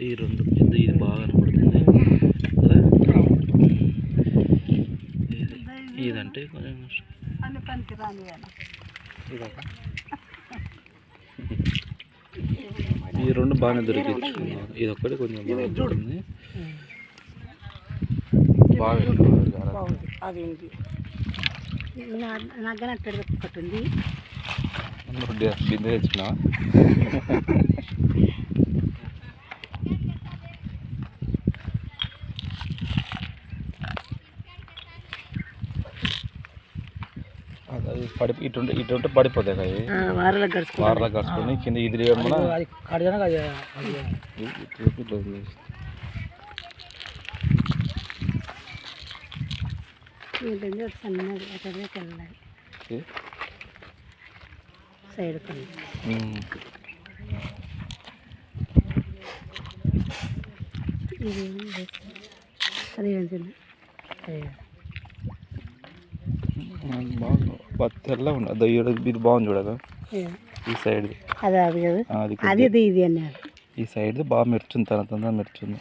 ఈ రెండు ఇది బాగా కనపడుతుంది కదా. ఇదంటే కొంచెం ఈ రెండు బాగానే దొరికింది. ఇది ఒక్కటి కొంచెం బాగుంటుంది. బాగా ఒకటి ఉంది బిందె తెచ్చుకున్నా. అది ఇటుంటే పడిపోతాయి కదా. వారాలకు గడుచుకొని కింద ఇది సైడ్ అది తెల్ల ఉండదు. ఇది బాగుంది చూడదా ఈ సైడ్. ఈ సైడ్ బాగా మెరుచుంది, తన మెరుచుంది.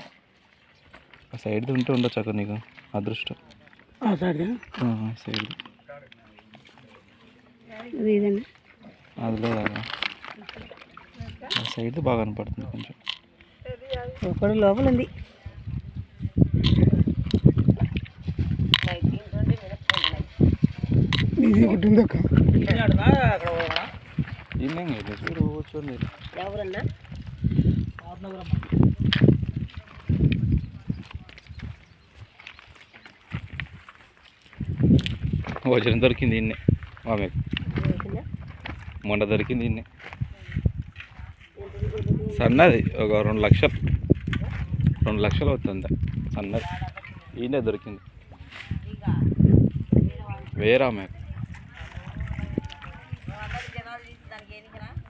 ఆ సైడ్ ఉంటే ఉండొచ్చు అక్కడ నీకు అదృష్టం. సైడ్ అది లేదా ఆ సైడ్ బాగా కనపడుతుంది కొంచెం. ఒకటి లోపల ఉంది. చూడండి వచనం దొరికింది ఇన్నే ఆమెకు. మొన్న దొరికింది ఇన్నే సన్నది. ఒక 2 లక్షలు అవుతుంది సన్నది. ఈయనే దొరికింది వేరే ఆమెకు.